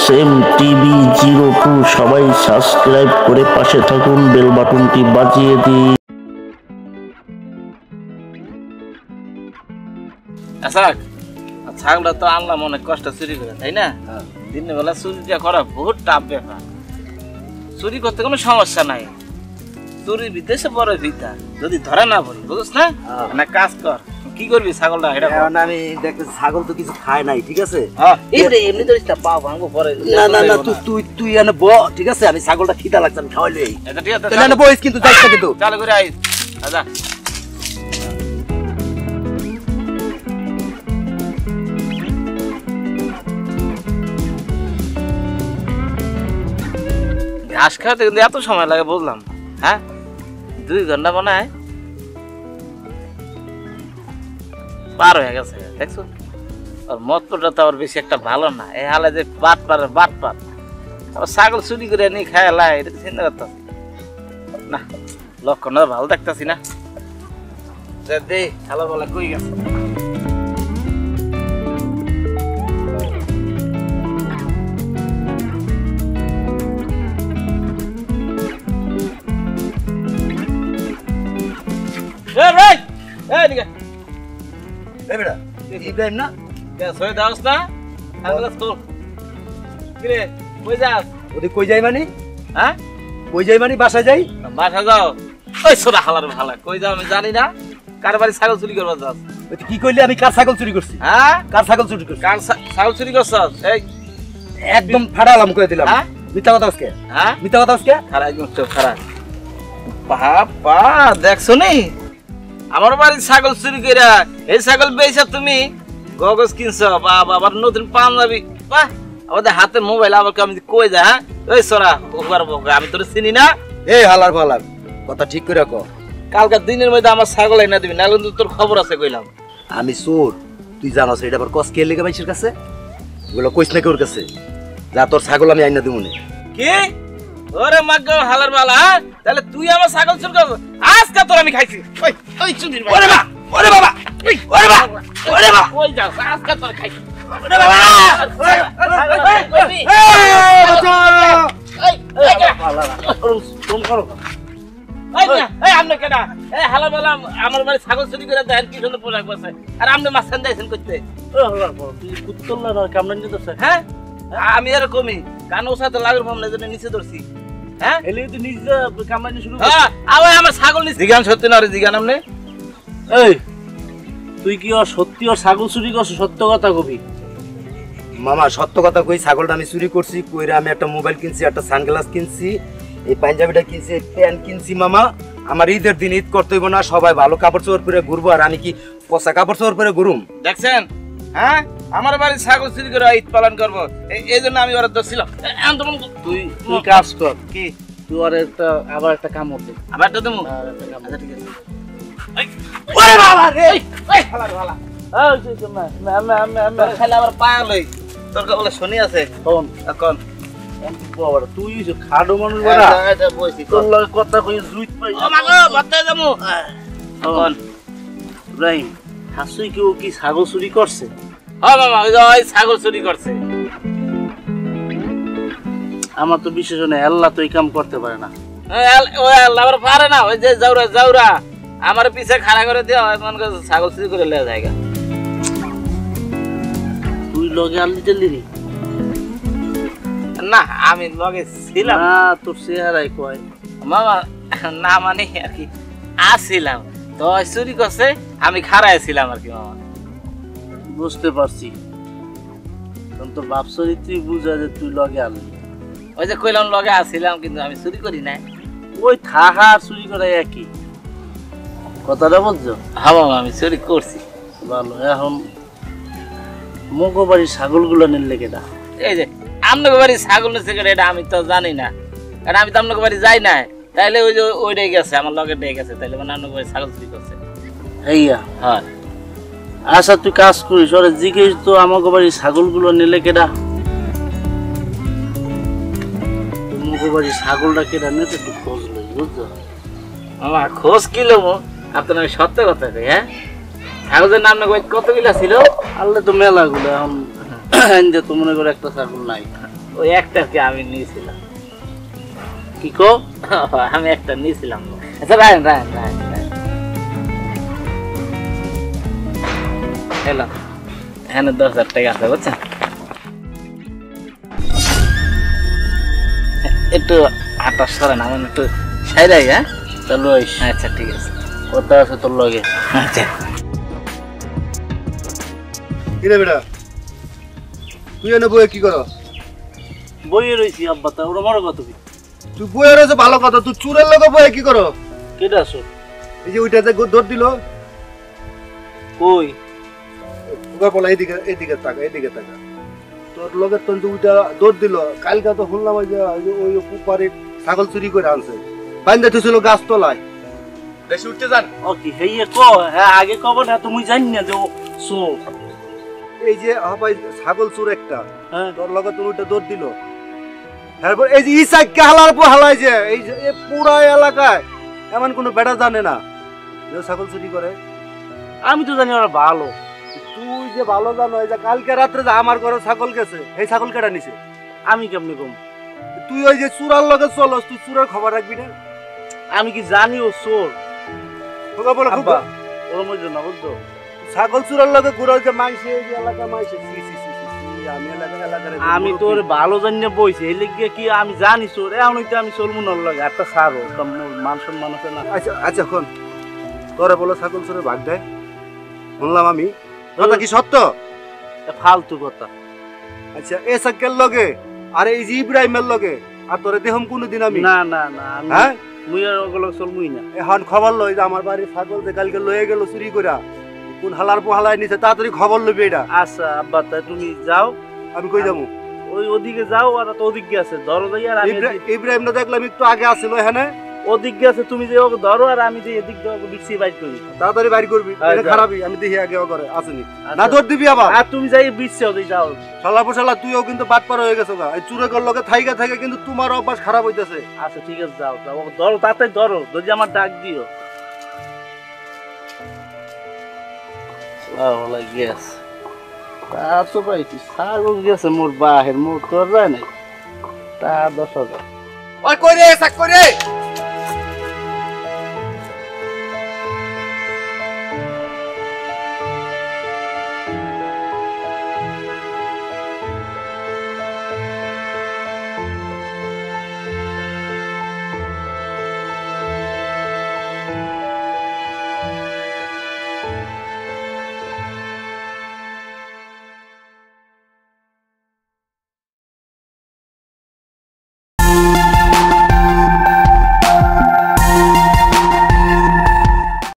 SMTV02 সবাই subscribe করে পাশে থাকুন, বেল বাটনটি বাজিয়ে দিন। আচ্ছা, ছাগলটা তো আনলাম অনেক কষ্ট চুরি করে, তাই না? দিনের বেলা চুরিটা করা বহুত টাফ ব্যাপার। চুরি করতে কোনো সমস্যা নাই, চুরি বিদেশে বড় ভিতা, যদি ধরে না পড়ি, বুঝছ না? না কাজ কর, কি করবি ছাগলটা? এটা আমি দেখতে ছাগল তো কিছু খায় নাই, ঠিক আছে? এমনি ধরিস না, পাও ভাঙবো পরে। না না না, তুই এনে ব, ঠিক আছে? আমি ছাগলটা খিদা লাগছে, আমি খাওয়াইলই। এটা ঠিক আছে, তাহলে বইস কিন্তু যাইস না কিন্তু। চালু করে আইস। আচ্ছা ঘাস খাওয়াতে কিন্তু এত সময় লাগে বুঝলাম, হ্যাঁ? 2 ঘন্টা মনে হয় পার হয়ে গেছে, দেখছো? আর মতটা তো আবার বেশি একটা ভালো না, এই হালে যে বাট আবার ছাগল চুরি করে নিয়ে খায় লাই, এটা চিন্তা করতাম না, লক্ষণটা ভালো দেখতেছি না। দে খেলা বলা কই গেছে? ইব্রাহিম না? কই যাই মানে? হ্যাঁ, কই যাই মানে? বাসায় যাই। বাসা যাও? ওই ছোট হালার ভালা, কই যাও আমি জানি না। কার বাড়ি ছাগল চুরি করবা যাস? কি কইলি? আমি কার ছাগল চুরি করছি? হ্যাঁ, কার ছাগল চুরি করছি? কার ছাগল চুরি করছস? এই একদম ফাড়ালাম কই দিলাম। হ্যাঁ, মিথ্যা কথা আজকে? হ্যাঁ, মিথ্যা কথা আজকে? খারাপ, একদম চুপ, খারাপ। বাবা দেখছো নি আমার বাড়ির ছাগল চুরি কইরা, এই ছাগল বেচা তুমি গগজ কিনছো, বাবা আবার নতুন পাঞ্জাবি, বাহ, আমাদের হাতে মোবাইল, আবার আমি কই যা? হ্যাঁ, ওই সরা আমি তোর চিনি না। এই হালার ফালার কথা ঠিক করে কও। কালকে দিনের মধ্যে আমার ছাগল এনে দিবি, নাহলে কিন্তু তোর খবর আছে কইলাম। আমি চোর, তুই জানোস এটা আবার কস কে লেগে বাইশের কাছে? ওগুলো কইস না ওর কাছে, যা তোর ছাগল আমি আইনা দিব না। কি? ওরে মাগো হালার বালা, তাহলে তুই আমার ছাগল চুরি করছিস? আজকে তোর আমি খাইছি। ওই ওই চুরির ভাই। ওরে বাবা, ওরে বাবা, ওরে বাবা, ওরে বাবা, কই যাস? আজকে তোর খাইছি। ওরে বাবা, এই বাচ্চা, এই হালার ফোন করো। এই না, এই আমনে কেডা? এই হালার বালা আমার বাড়ি ছাগল চুরি করে দেন, কি সুন্দর পোশাক পরছে, আর আমনে মাছখান দিয়েছেন করতে। ও হালার বাবা, তুই কুত্তল্লা না কামড়ান দিতেছ? হ্যাঁ, আমি এরকমই কান ওসাতে লাগার ভাবনা জন্য নিচে ধরছি। হ্যাঁ, এলি তুই নিজে কামড়ানি শুরু করছিস? হ্যাঁ, আওই আমার ছাগল নিচে। জিগান সত্যি না রে, জিগান আমনে। এই তুই কি আর সত্যি আর ছাগল চুরি করছিস? সত্য কথা কবি। মামা সত্য কথা কই, ছাগলটা আমি চুরি করছি। কইরা আমি একটা মোবাইল কিনছি, একটা সানগ্লাস কিনছি, এই পাঞ্জাবিটা কিনছি, প্যান্ট কিনছি। মামা আমার ঈদের দিন ঈদ করতে হইব না? সবাই ভালো কাপড় চোপড় পরে ঘুরবো, আর আমি কি পচা কাপড় চোপড় পরে ঘুরুম? দেখছেন? হ্যাঁ, আমার বাড়ি ছাগল চুরি করে ঈদ পালন করবো, এই জন্য আমি ওরা ধরছিলাম। তুই কাজ কর, কি তুই আর আবার একটা কামড় দে। আবার একটা দেবো? আচ্ছা ঠিক আছে। ওরে বাবা রে, এই হালার ভালা, খালি আবার পায়া লই, তোর বলে শুনি আছে। কোন এখন তুই খাডো মানুষ বড়া, এটা বইছি তোর লগে কথা কই জুইত পাই। ও মাগো বাতে যামু। কোন ইব্রাহিম হাসুই কি ছাগল চুরি করছে? হ্যাঁ মামা, ওই ছাগল চুরি করছে। আমার তো বিশেষ না, আল্লাহ তো এই কাম করতে পারে না। ওই আল্লাহ আবার পারে না, ওই যে জাউরা আমার পিছে খাড়া করে দিয়ে মন করে ছাগল চুরি করে লে জায়গা। তুই লগে আনলি চললি নি? না, আমি লগে ছিলাম না, তোর চেহারাই কয়। মামা না, মানে আর কি আসছিলাম তো, চুরি করছে, আমি খাড়ায় ছিলাম আর কি। মামা বুঝতে পারছি, তোর বাপ চরিত্রই বুঝা যে তুই লগে আনলি। ওই যে কইলাম লগে আসছিলাম, কিন্তু আমি চুরি করি না। ওই থাকা আর চুরি করা একই কথাটা বলছো? হ্যাঁ মামা, আমি চুরি করছি। ভালো, এখন মগো বাড়ির ছাগলগুলো নিলে কেটা? এই যে আপনাকে বাড়ি ছাগল নিচ্ছে, এটা আমি তো জানি না, কারণ আমি তো আপনাকে বাড়ি যাই না। তাইলে ওই যে ওইটাই গেছে, আমার লগে ডে গেছে, তাইলে মানে আপনাকে বাড়ি ছাগল চুরি করছে। হইয়া হ্যাঁ, আচ্ছা তুই কাজ করিস, ওরা জিজ্ঞেস তো আমাকে বাড়ির ছাগলগুলো নিলে কেটা? মগো বাড়ির ছাগলটা কেটা নিতে একটু খোঁজ লই, বুঝছো? আমার খোঁজ কি লব? আপনার আমি সত্য কথা কই। হ্যাঁ, ছাগলের নাম না কতগুলা ছিল? আল্লাহ তো মেলাগুলো এখন যে তো মনে করে একটা ছাগল নাই। ওই একটাকে আমি নিয়েছিলাম। কি কো? আমি একটা নিয়েছিলাম। আচ্ছা রায়ন রায়ন রায়ন রায়ন হ্যালো, এখানে 10,000 টাকা আছে বুঝছেন? একটু আটা সরেন, আমার একটু সাইরাই। হ্যাঁ তা লইস। আচ্ছা ঠিক আছে। কথা আছে তোর লগে। আচ্ছা কিরে বেটা, তুই এনে বইয়ে কি কর? বইয়ে রইছি আব্বা, তা ওরা মরো কত কি? তুই বইয়ে রয়েছে ভালো কথা, তুই চুরের লোক বইয়ে কি কর? কেটে আসো? এই যে ওইটা যে দৌড় দিল, কই? বলা এইদিকে এইদিকে তাকা, এইদিকে তাকা। তোর লোকের তো ওইটা দৌড় দিল, কালকে তো শুনলাম ওই যে ওই পুপারে ছাগল চুরি করে আনছে, বাইন্দা তুই গাছ তলায়। বেশি উঠতে যান। ও কি হেইয়ে ক? হ্যাঁ আগে কব না, তুমি জানি না যে ও চোর। এই যে হবাই ছাগল চোর একটা, হ্যাঁ তোর লগে তো ওইটা দৌড় দিল। তারপর এই যে ইসাককে হালার পর হালাই যে এই যে এই পুরা এলাকায় এমন কোনো বেটা জানে না যে ছাগল চুরি করে। আমি তো জানি ওরা ভালো। তুই যে ভালো জানো, এই যে কালকে রাত্রে যে আমার ঘরে ছাগল গেছে, এই ছাগল কেটা নিছে? আমি কেমনি কম? তুই ওই যে চুরার লগে চলস, তুই চুরার খবর রাখবি না? আমি কি জানি ও চোর? খোকা বলো আব্বা খোকা, ওর মধ্যে না বুঝছো? ছাগল চুরার লগে ঘুরে যে মাইছে, এই যে এলাকা মাইছে, সি সি সি সি সি, আমি এলাকার আমি তোর ভালো জানি না বইছে এই লিগে কি আমি জানি চোর। এখন হইতে আমি চলবো না ওর লগে। একটা সারো মান সম্মান আছে না। আচ্ছা আচ্ছা এখন তোরে বলো ছাগল চুরে ভাগ দেয়, শুনলাম আমি, কথা কি সত্য? এ ফালতু কথা। আচ্ছা এ সাক্কের লগে আর এই যে ইব্রাহিমের লগে আর তোরে দেহম কোনদিন আমি? না না না, আমি হ্যাঁ মুই আর ওগুলো চলবই না। এখন খবর লই যে আমার বাড়ির ছাগল যে কালকে লয়ে গেল চুরি কইরা, কোন হালার পোহালায় নিছে, তাড়াতাড়ি খবর লইবি এটা। আচ্ছা আব্বা তাই তুমি যাও, আমি কই যাবো? ওই ওদিকে যাও। আর তো ওদিকে আছে ধরো যাই, আর আমি ইব্রাহিম না দেখলাম একটু আগে আসছিল এখানে, ওদিকে আছে তুমি যে ওকে ধরো, আর আমি যে এদিক দিয়ে ওকে বিক্সি বাইট করি। তাড়াতাড়ি বাড়ি করবি, হ্যাঁ, এটা যাও। খারাপই, আমি দেখি আগে ও করে আসেনি আচ্ছা। না, দৌড় দিবি আবার। আর তুমি যাই বিক্সি ওদিকে যাও। শালা পোশালা তুইও কিন্তু বাটপার হয়ে গেছো গা, এই চুরে কর লগে থাইকা থাকে, কিন্তু তোমার অভ্যাস খারাপ হইতেছে। আচ্ছা ঠিক আছে যাও যাও, ওকে ধরো তাড়াতাড়ি ধরো, যদি আমার ডাক দিও। গেছে তা তো পাইছি, ছাগল গেছে মোর বাহের, মোর তোর যায় নাই তা 10,000। ওই কই রে সাক কই রে?